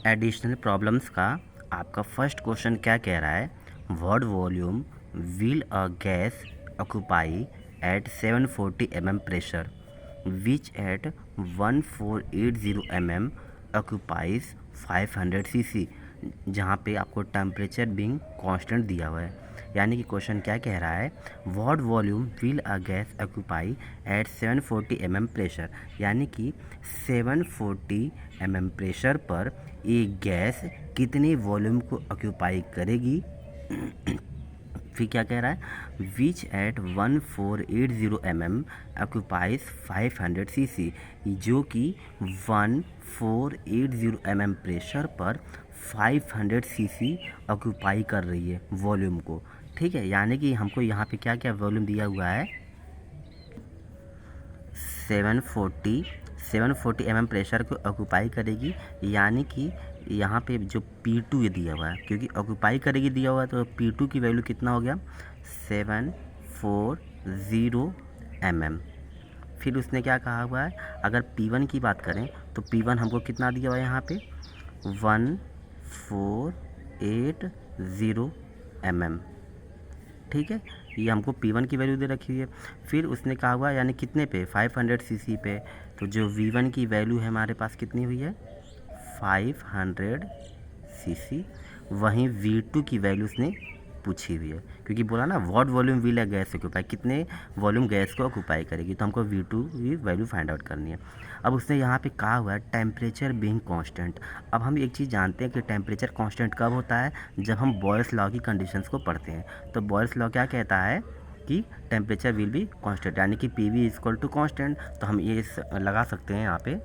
Additional problems का आपका first question क्या कह रहा है, what volume will a gas occupy at 740 mm pressure which at 1480 mm occupies 500 cc, जहाँ पे आपको टेम्परेचर बीइंग कांस्टेंट दिया हुआ है। यानी कि क्वेश्चन क्या कह रहा है, what volume will a gas occupy at 740 mm pressure, यानी कि 740 mm प्रेशर पर एक गैस कितने वॉल्यूम को ऑक्यूपाई करेगी। फिर क्या कह रहा है, विच एट 1480 mm ऑक्यूपाइज 500 cc, जो कि 1480 mm प्रेशर पर 500 cc ऑक्यूपाई कर रही है वॉल्यूम को। ठीक है, यानी कि हमको यहाँ पे क्या क्या वॉल्यूम दिया हुआ है, 740 mm प्रेशर को ऑक्यूपाई करेगी, यानी कि यहाँ पे जो P2 ये दिया हुआ है, क्योंकि ऑक्यूपाई करेगी दिया हुआ है, तो P2 की वैल्यू कितना हो गया 740 mm। फिर उसने क्या कहा हुआ है, अगर P1 की बात करें तो P1 हमको कितना दिया हुआ है यहाँ पे 1480 mm। ठीक है, ये हमको P1 की वैल्यू दे रखी हुई है। फिर उसने कहा हुआ यानी कितने पे 500 cc पे, तो जो V1 की वैल्यू है हमारे पास कितनी हुई है 500 cc। वहीं V2 की वैल्यू उसने पूछी हुई है, क्योंकि बोला ना what volume will a gas occupy, कितने वॉल्यूम गैस को ऑक्यूपाई करेगी, तो हमको V2 की वैल्यू फाइंड आउट करनी है। अब उसने यहाँ पे कहा हुआ है टेम्परेचर बीइंग कांस्टेंट। अब हम एक चीज़ जानते हैं कि टेम्परेचर कांस्टेंट कब होता है, जब हम बॉयल्स लॉ की कंडीशंस को पढ़ते हैं। तो बॉयल्स लॉ क्या कहता है कि टेम्परेचर विल बी कांस्टेंट, यानी कि PV इक्वल टू कांस्टेंट। तो हम ये लगा सकते हैं यहाँ पे,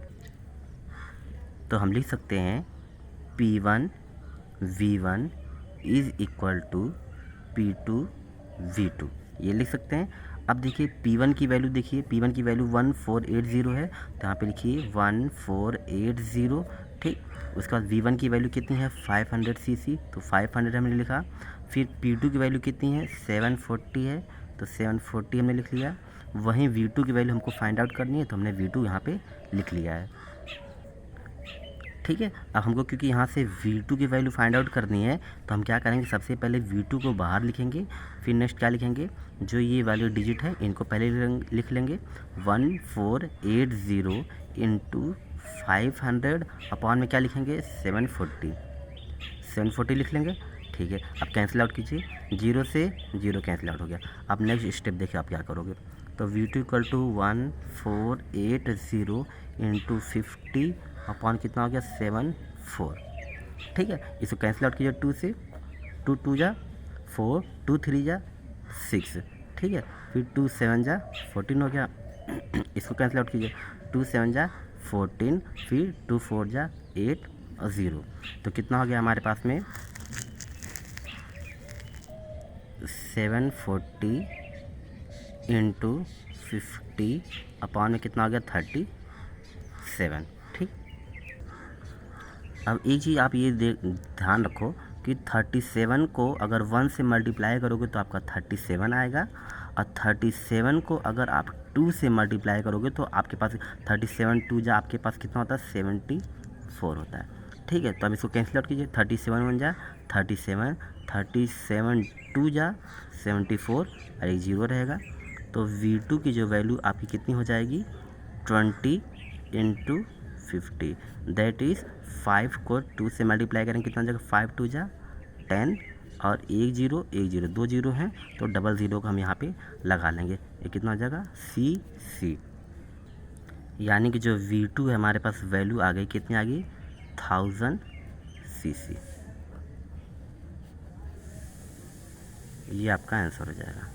तो हम लिख सकते हैं P1 V1 is equal to P2 V2, ये लिख सकते हैं। अब देखिए P1 की वैल्यू, देखिए P1 की वैल्यू 1480 है, तो यहाँ पे लिखिए 1480। ठीक, उसके बाद V1 की वैल्यू कितनी है 500 cc, तो 500 हमने लिखा। फिर P2 की वैल्यू कितनी है 740 है, तो 740 हमने लिख लिया। वहीं V2 की वैल्यू हमको फाइंड आउट करनी है, तो हमने V2 यहाँ पे लिख लिया है। ठीक है, अब हमको क्योंकि यहाँ से V2 की वैल्यू फाइंड आउट करनी है, तो हम क्या करेंगे, सबसे पहले V2 को बाहर लिखेंगे। फिर नेक्स्ट क्या लिखेंगे, जो ये वैल्यू डिजिट है इनको पहले लिख लेंगे 1480 इंटू 500 अपॉन में क्या लिखेंगे 740 लिख लेंगे। ठीक है, अब कैंसिल आउट कीजिए, 0 से 0 कैंसिल आउट हो गया। अब नेक्स्ट स्टेप देखिए आप क्या करोगे, तो V2 equal to 1480 into 50 upon कितना हो गया 74। ठीक है, इसको कैंसिल आउट कीजिए 2 से, 2 2 जा 4, 2 3 जा 6। ठीक है, फिर 2 7 जा 14 हो गया। इसको कैंसिल आउट कीजिए, 2 7 जा 14, फिर 2 4 जा 8 और 0, तो कितना हो गया हमारे पास में 740 इंटू 50 अपॉन में कितना हो गया 37। ठीक, अब एक चीज़ आप ये ध्यान रखो कि 37 को अगर 1 से मल्टीप्लाई करोगे तो आपका 37 आएगा, और 37 को अगर आप 2 से मल्टीप्लाई करोगे तो आपके पास 37 2 जा आपके पास कितना होता है 74 होता है। ठीक है, तो अब इसको कैंसिल आउट कीजिए, 37 1 जा 37, 37 2 जा 74 और एक 0 रहेगा। तो V2 की जो वैल्यू आपकी कितनी हो जाएगी 20 इंटू 50, दैट इज़ 5 को 2 से मल्टीप्लाई करेंगे कितना हो जाएगा 5 2 जा 10 और 1 0 1 0 2 0 हैं, तो डबल 0 को हम यहाँ पे लगा लेंगे, ये कितना हो जाएगा CC। यानी कि जो V2 है हमारे पास वैल्यू आ गई, कितनी आ गई 1000 cc। ये आपका आंसर हो जाएगा।